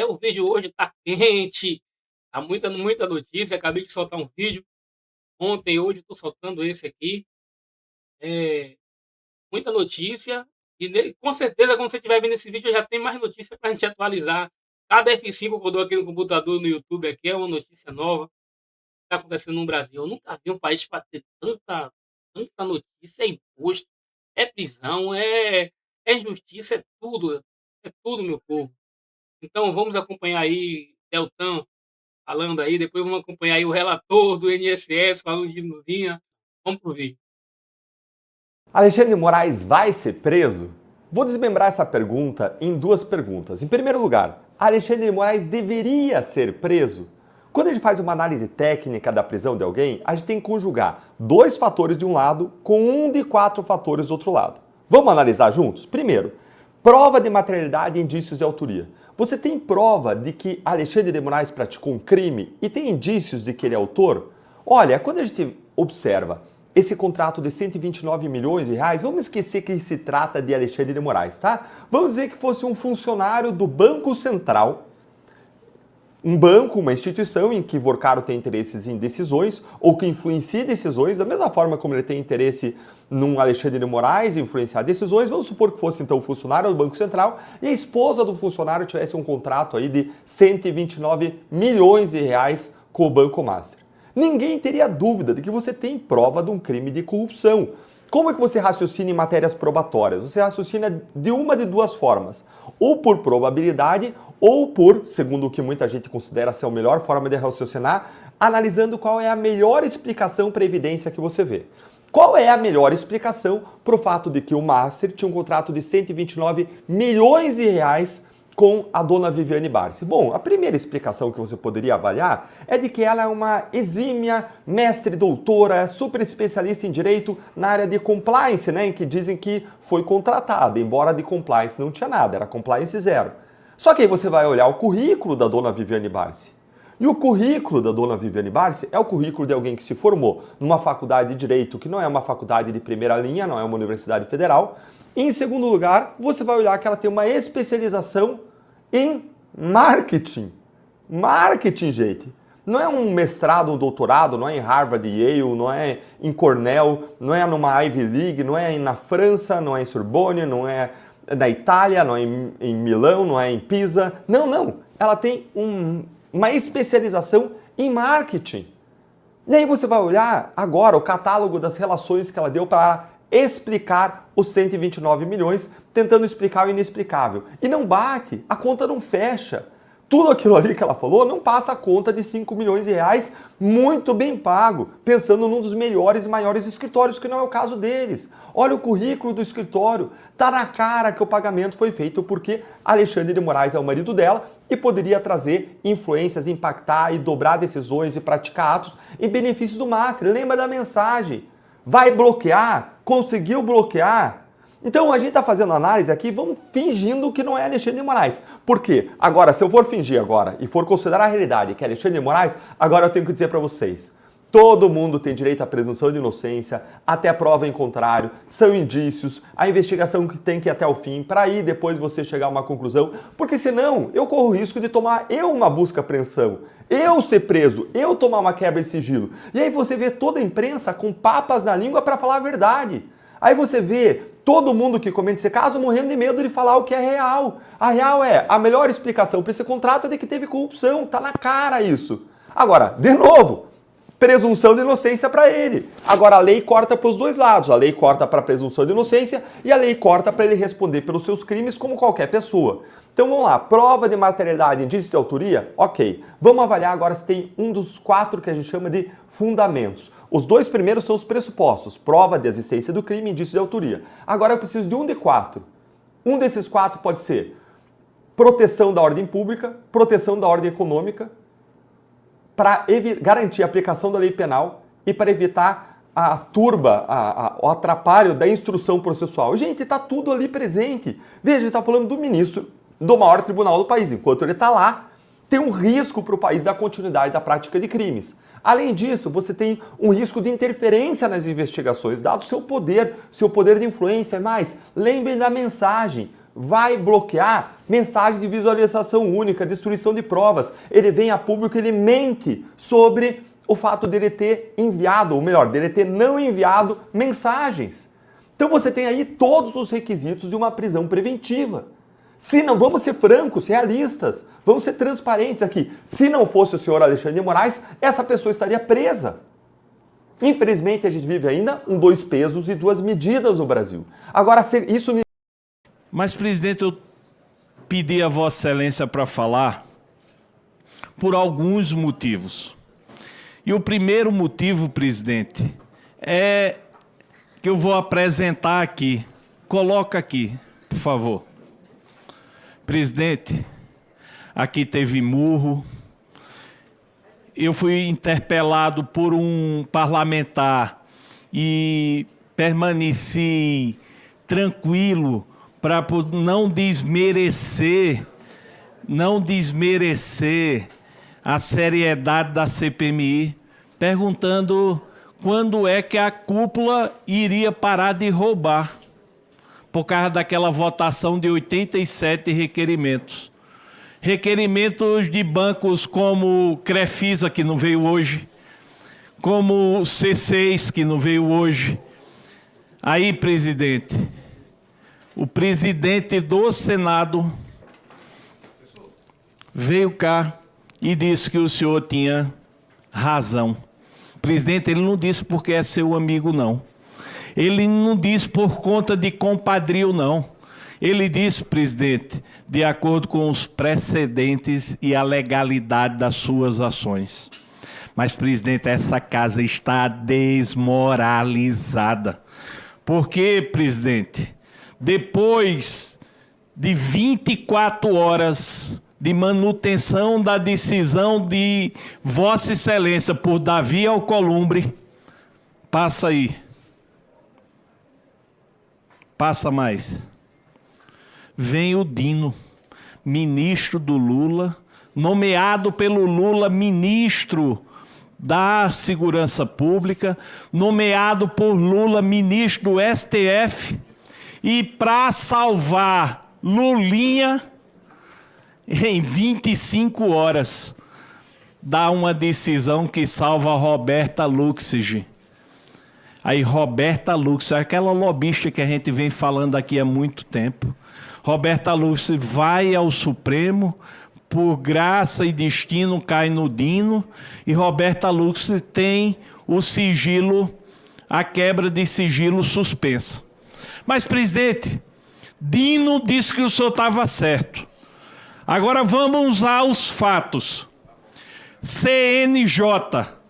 O vídeo hoje tá quente, tá muita notícia. Acabei de soltar um vídeo ontem e hoje tô soltando esse aqui. É muita notícia com certeza quando você estiver vendo esse vídeo já tem mais notícia pra gente atualizar. Cada F5 que eu dou aqui no computador, no YouTube aqui, é uma notícia nova que tá acontecendo no Brasil. Eu nunca vi um país pra ter tanta notícia, é imposto, é prisão, é justiça, é tudo, meu povo. Então vamos acompanhar aí Deltan falando aí, depois vamos acompanhar aí o relator do INSS falando de novinha. Vamos pro vídeo. Alexandre de Moraes vai ser preso? Vou desmembrar essa pergunta em duas perguntas. Em primeiro lugar, Alexandre de Moraes deveria ser preso? Quando a gente faz uma análise técnica da prisão de alguém, a gente tem que conjugar dois fatores de um lado com um de quatro fatores do outro lado. Vamos analisar juntos? Primeiro, prova de materialidade e indícios de autoria. Você tem prova de que Alexandre de Moraes praticou um crime e tem indícios de que ele é autor? Olha, quando a gente observa esse contrato de 129 milhões de reais, vamos esquecer que se trata de Alexandre de Moraes, tá? Vamos dizer que fosse um funcionário do Banco Central, um banco, uma instituição em que Vorcaro tem interesses em decisões ou que influencia decisões, da mesma forma como ele tem interesse num Alexandre de Moraes influenciar decisões. Vamos supor que fosse então o funcionário do Banco Central e a esposa do funcionário tivesse um contrato aí de 129 milhões de reais com o Banco Master. Ninguém teria dúvida de que você tem prova de um crime de corrupção. Como é que você raciocina em matérias probatórias? Você raciocina de uma de duas formas. Ou por probabilidade, ou por, segundo o que muita gente considera ser a melhor forma de raciocinar, analisando qual é a melhor explicação para a evidência que você vê. Qual é a melhor explicação para o fato de que o Master tinha um contrato de 129 milhões de reais com a dona Viviane Barsi? Bom, a primeira explicação que você poderia avaliar é de que ela é uma exímia mestre doutora, super especialista em direito na área de compliance, né, em que dizem que foi contratada, embora de compliance não tinha nada, era compliance zero. Só que aí você vai olhar o currículo da dona Viviane Barsi. E o currículo da dona Viviane Barsi é o currículo de alguém que se formou numa faculdade de direito, que não é uma faculdade de primeira linha, não é uma universidade federal. E, em segundo lugar, você vai olhar que ela tem uma especialização em marketing. Marketing, gente. Não é um mestrado, um doutorado, não é em Harvard e Yale, não é em Cornell, não é numa Ivy League, não é na França, não é em Sorbonne, não é na Itália, não é em Milão, não é em Pisa. Não, não. Ela tem uma especialização em marketing. E aí você vai olhar agora o catálogo das relações que ela deu para explicar os 129 milhões, tentando explicar o inexplicável. E não bate, a conta não fecha. Tudo aquilo ali que ela falou não passa a conta de 5 milhões de reais muito bem pago, pensando num dos melhores e maiores escritórios, que não é o caso deles. Olha o currículo do escritório, tá na cara que o pagamento foi feito porque Alexandre de Moraes é o marido dela e poderia trazer influências, impactar e dobrar decisões e praticar atos em benefício do Master. Lembra da mensagem? Vai bloquear? Conseguiu bloquear? Então a gente está fazendo análise aqui, vamos fingindo que não é Alexandre de Moraes. Por quê? Agora, se eu for fingir agora e for considerar a realidade que é Alexandre de Moraes, agora eu tenho que dizer para vocês, todo mundo tem direito à presunção de inocência, até prova em contrário, são indícios, a investigação que tem que ir até o fim, para aí depois você chegar a uma conclusão, porque senão eu corro o risco de tomar uma busca e apreensão, eu ser preso, eu tomar uma quebra de sigilo. E aí você vê toda a imprensa com papas na língua para falar a verdade. Aí você vê todo mundo que comenta esse caso morrendo de medo de falar o que é real. A real é, a melhor explicação para esse contrato é de que teve corrupção, tá na cara isso. Agora, de novo, presunção de inocência para ele. Agora a lei corta para os dois lados. A lei corta para a presunção de inocência e a lei corta para ele responder pelos seus crimes como qualquer pessoa. Então vamos lá, prova de materialidade, indício de autoria? Ok. Vamos avaliar agora se tem um dos quatro que a gente chama de fundamentos. Os dois primeiros são os pressupostos, prova de existência do crime e indício de autoria. Agora eu preciso de um de quatro. Um desses quatro pode ser proteção da ordem pública, proteção da ordem econômica, para garantir a aplicação da lei penal e para evitar a turba, o atrapalho da instrução processual. Gente, está tudo ali presente. Veja, a gente está falando do ministro do maior tribunal do país. Enquanto ele está lá, tem um risco para o país da continuidade da prática de crimes. Além disso, você tem um risco de interferência nas investigações, dado o seu poder de influência. Mas lembrem da mensagem. vai bloquear mensagens de visualização única, destruição de provas. Ele vem a público, ele mente sobre o fato dele ter enviado, ou melhor, dele ter não enviado mensagens. Então você tem aí todos os requisitos de uma prisão preventiva. Se não, vamos ser francos, realistas, vamos ser transparentes aqui. Se não fosse o senhor Alexandre de Moraes, essa pessoa estaria presa. Infelizmente, a gente vive ainda um dois pesos e duas medidas no Brasil. Agora, isso... Mas, presidente, eu pedi a Vossa Excelência para falar por alguns motivos. E o primeiro motivo, presidente, é que eu vou apresentar aqui. Coloca aqui, por favor. Presidente, aqui teve murro. Eu fui interpelado por um parlamentar e permaneci tranquilo para não desmerecer a seriedade da CPMI, perguntando quando é que a cúpula iria parar de roubar, por causa daquela votação de 87 requerimentos. Requerimentos de bancos como Crefisa, que não veio hoje, como C6, que não veio hoje. Aí, presidente, o presidente do Senado veio cá e disse que o senhor tinha razão. Presidente, ele não disse porque é seu amigo, não. Ele não disse por conta de compadrio, não. Ele disse, presidente, de acordo com os precedentes e a legalidade das suas ações. Mas, presidente, essa casa está desmoralizada. Por quê, presidente? Depois de 24 horas de manutenção da decisão de Vossa Excelência por Davi Alcolumbre, passa aí. Passa mais. Vem o Dino, ministro do Lula, nomeado pelo Lula ministro da Segurança Pública, nomeado por Lula ministro do STF, e para salvar Lulinha, em 25 horas, dá uma decisão que salva Roberta Luxig. Aí Roberta Luxig, aquela lobista que a gente vem falando aqui há muito tempo, Roberta Luxig vai ao Supremo, por graça e destino cai no Dino, e Roberta Luxig tem o sigilo, a quebra de sigilo suspensa. Mas, presidente, Dino disse que o senhor estava certo. Agora vamos usar os fatos. CNJ,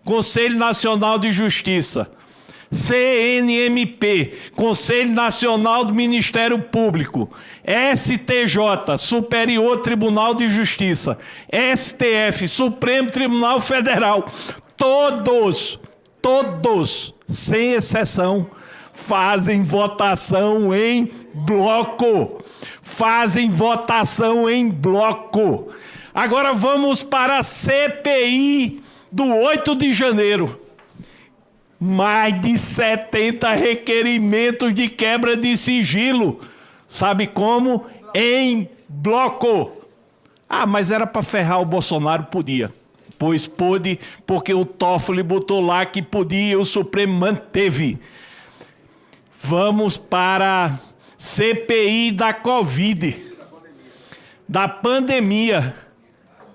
Conselho Nacional de Justiça, CNMP, Conselho Nacional do Ministério Público, STJ, Superior Tribunal de Justiça, STF, Supremo Tribunal Federal, todos, sem exceção, fazem votação em bloco. Fazem votação em bloco. Agora vamos para a CPI do 8 de janeiro. Mais de 70 requerimentos de quebra de sigilo. Sabe como? Em bloco. Ah, mas era para ferrar o Bolsonaro? Podia. Pois pôde, porque o Toffoli botou lá que podia e o Supremo manteve. Vamos para a CPI da Covid. Da pandemia.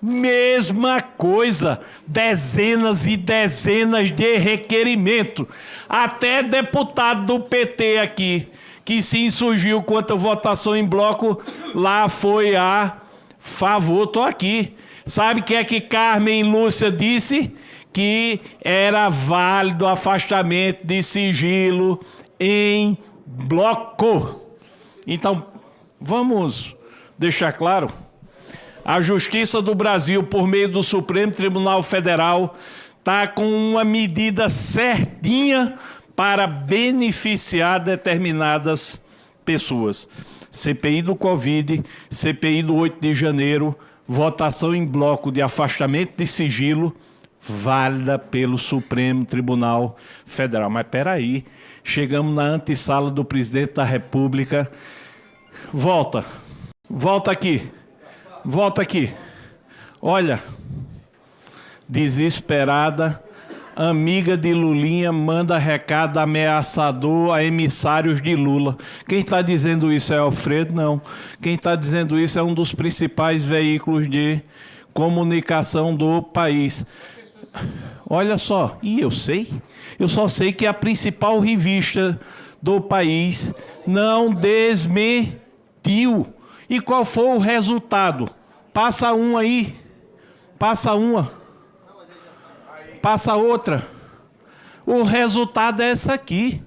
Mesma coisa, dezenas e dezenas de requerimentos. Até deputado do PT aqui, que se insurgiu contra a votação em bloco, lá foi a favor. Estou aqui. Sabe o que é que Carmen Lúcia disse? Que era válido o afastamento de sigilo em bloco. Então, vamos deixar claro. A Justiça do Brasil, por meio do Supremo Tribunal Federal, está com uma medida certinha para beneficiar determinadas pessoas. CPI do Covid, CPI do 8 de janeiro, votação em bloco de afastamento de sigilo, válida pelo Supremo Tribunal Federal. Mas espera aí, chegamos na antessala do presidente da República, Volta. Volta aqui. Volta aqui. Olha. Desesperada, amiga de Lulinha manda recado ameaçador a emissários de Lula. Quem está dizendo isso é Alfredo? Não. Quem está dizendo isso é um dos principais veículos de comunicação do país. Olha só, e eu só sei que a principal revista do país não desmentiu. E qual foi o resultado? Passa um aí, passa uma, passa outra. O resultado é essa aqui.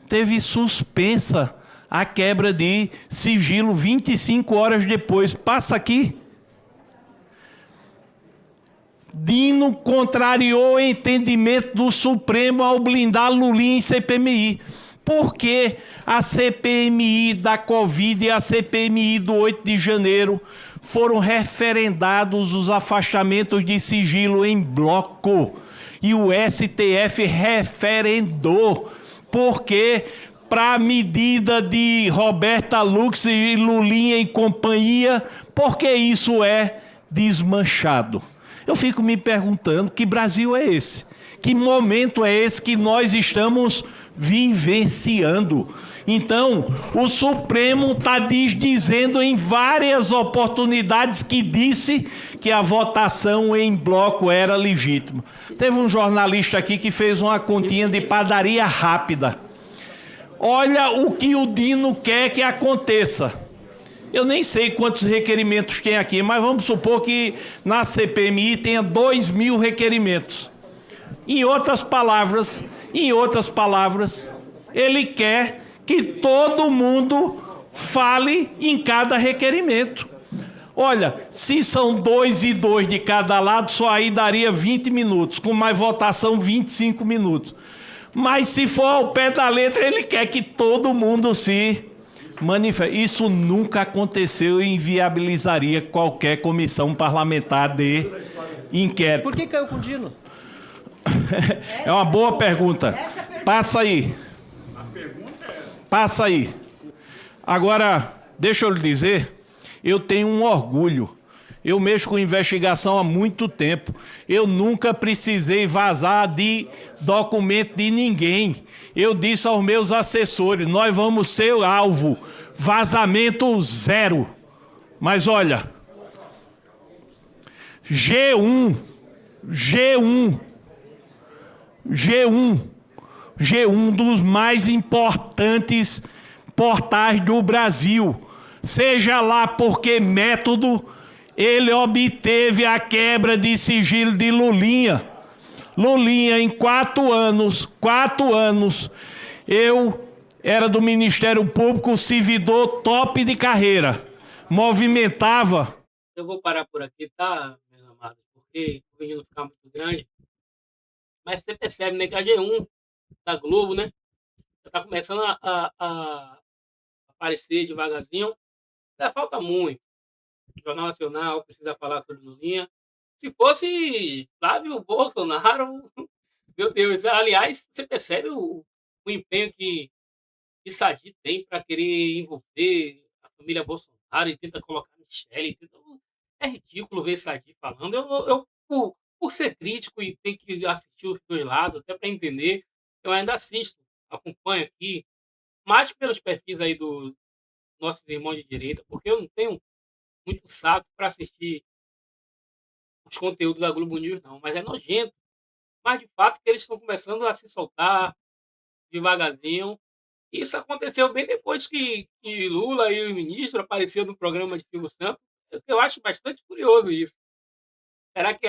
Teve suspensa a quebra de sigilo 25 horas depois. Passa aqui. Dino contrariou o entendimento do Supremo ao blindar Lulinha em CPMI. Por que a CPMI da Covid e a CPMI do 8 de janeiro foram referendados os afastamentos de sigilo em bloco? E o STF referendou. Porque, para a medida de Roberta Lux e Lulinha e companhia, porque isso é desmanchado. Eu fico me perguntando que Brasil é esse? Que momento é esse que nós estamos vivenciando? Então, o Supremo está dizendo em várias oportunidades que disse que a votação em bloco era legítima. Teve um jornalista aqui que fez uma continha de padaria rápida. Olha o que o Dino quer que aconteça. Eu nem sei quantos requerimentos tem aqui, mas vamos supor que na CPMI tenha 2.000 requerimentos. Em outras palavras, ele quer que todo mundo fale em cada requerimento. Olha, se são 2 e 2 de cada lado, só aí daria 20 minutos, com mais votação 25 minutos. Mas se for ao pé da letra, ele quer que todo mundo se manifesta. Isso nunca aconteceu e inviabilizaria qualquer comissão parlamentar de inquérito. Por que caiu com o Dino? É uma boa pergunta. Passa aí. Passa aí. Agora, deixa eu lhe dizer, eu tenho um orgulho. Eu mexo com investigação há muito tempo. Eu nunca precisei vazar de documento de ninguém. Eu disse aos meus assessores, nós vamos ser o alvo. Vazamento zero. Mas olha, G1 dos mais importantes portais do Brasil. Seja lá por que método, ele obteve a quebra de sigilo de Lulinha. Lulinha, em 4 anos, eu era do Ministério Público, servidor top de carreira. Movimentava. Eu vou parar por aqui, tá, meus amados? Porque o vídeo não ficar muito grande. Mas você percebe, né, que a G1 da Globo, né, já tá começando a aparecer devagarzinho. Ainda falta muito. O Jornal Nacional precisa falar sobre Lulinha. Se fosse Flávio Bolsonaro, meu Deus. Aliás, você percebe o empenho que Sadi tem para querer envolver a família Bolsonaro e tenta colocar Michele. É ridículo ver Sadi falando. Por ser crítico e ter que assistir os dois lados, até para entender, eu ainda assisto, acompanho aqui, mais pelos perfis aí dos nossos irmãos de direita, porque eu não tenho muito saco para assistir os conteúdos da Globo News, não. Mas é nojento. Mas de fato que eles estão começando a se soltar devagarzinho. Isso aconteceu bem depois que Lula e o ministro apareceram no programa de Silvio Santos. Eu acho bastante curioso isso. Será que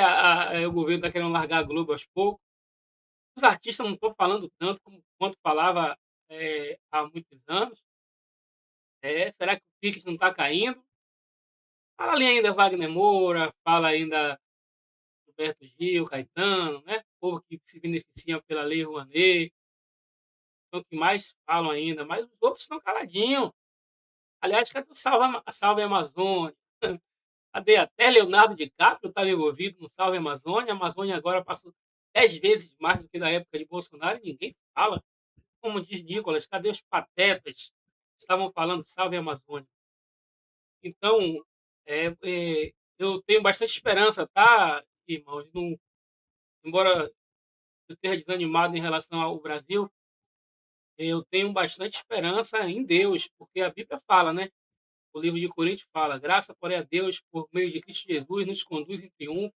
o governo está querendo largar a Globo aos poucos? Os artistas não estão falando tanto quanto falava há muitos anos. Será que o Pix não está caindo? Fala ali ainda Wagner Moura, fala ainda Roberto Gil, Caetano, né? O povo que se beneficia pela Lei Rouanet. São o que mais falam ainda, mas os outros estão caladinhos. Aliás, cadê o Salve Amazônia? Cadê? Até Leonardo DiCaprio estava envolvido no Salve Amazônia. A Amazônia agora passou 10 vezes mais do que na época de Bolsonaro e ninguém fala. Como diz Nicolas, cadê os patetas estavam falando "Salve a Amazônia". Então, eu tenho bastante esperança, tá, irmãos, não, embora eu esteja desanimado em relação ao Brasil, eu tenho bastante esperança em Deus, porque a Bíblia fala, né, o livro de Coríntios fala: "Graça, porém, a Deus, por meio de Cristo Jesus, nos conduz em triunfo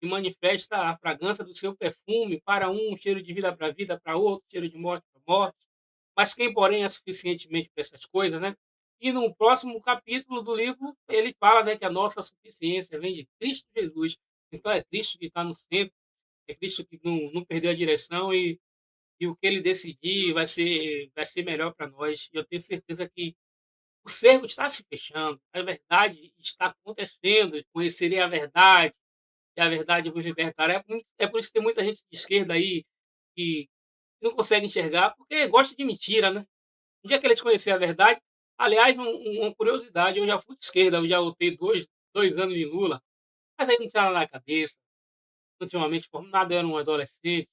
e manifesta a fragrância do seu perfume, para um cheiro de vida, para outro cheiro de morte para morte. Mas quem, porém, é suficientemente para essas coisas, né?" E no próximo capítulo do livro, ele fala, né, que a nossa suficiência vem de Cristo Jesus. Então é Cristo que está no centro, é Cristo que não perdeu a direção e o que ele decidir vai ser melhor para nós. E eu tenho certeza que o cerco está se fechando, a verdade está acontecendo, conhecerei a verdade e a verdade vos libertará. É por isso que tem muita gente de esquerda aí que não consegue enxergar, porque gosta de mentira, né. Um dia que eles conhecer a verdade, aliás, uma curiosidade, eu já fui de esquerda, eu já votei 2 anos em Lula, mas aí não tinha nada na cabeça, não tinha uma mente formada, eu era um adolescente,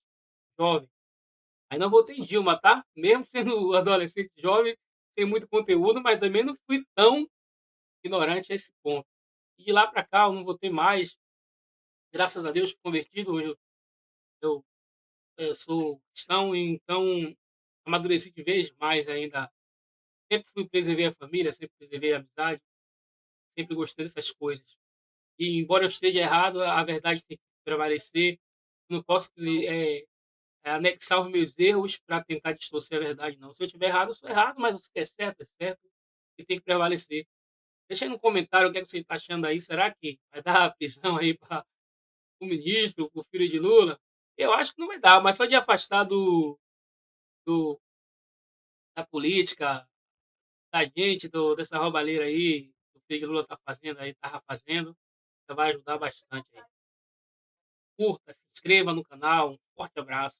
jovem. Aí não votei em Dilma, tá, mesmo sendo adolescente jovem, sem muito conteúdo, mas também não fui tão ignorante a esse ponto. E de lá para cá eu não votei mais, graças a Deus fui convertido, eu eu sou cristão, e então amadureci de vez mais ainda. Sempre fui preservei a família, sempre preservei a amizade, sempre gostei dessas coisas. E embora eu esteja errado, a verdade tem que prevalecer. Não posso anexar os meus erros para tentar distorcer a verdade, não. Se eu estiver errado, eu sou errado, mas o que é certo e tem que prevalecer. Deixa aí no comentário o que é que você está achando aí. Será que vai dar prisão aí para o ministro, para o filho de Lula? Eu acho que não vai dar, mas só de afastar do da política, da gente, dessa roubalheira aí, que o filho de Lula tá fazendo aí, estava fazendo, já vai ajudar bastante aí. Curta, se inscreva no canal, um forte abraço.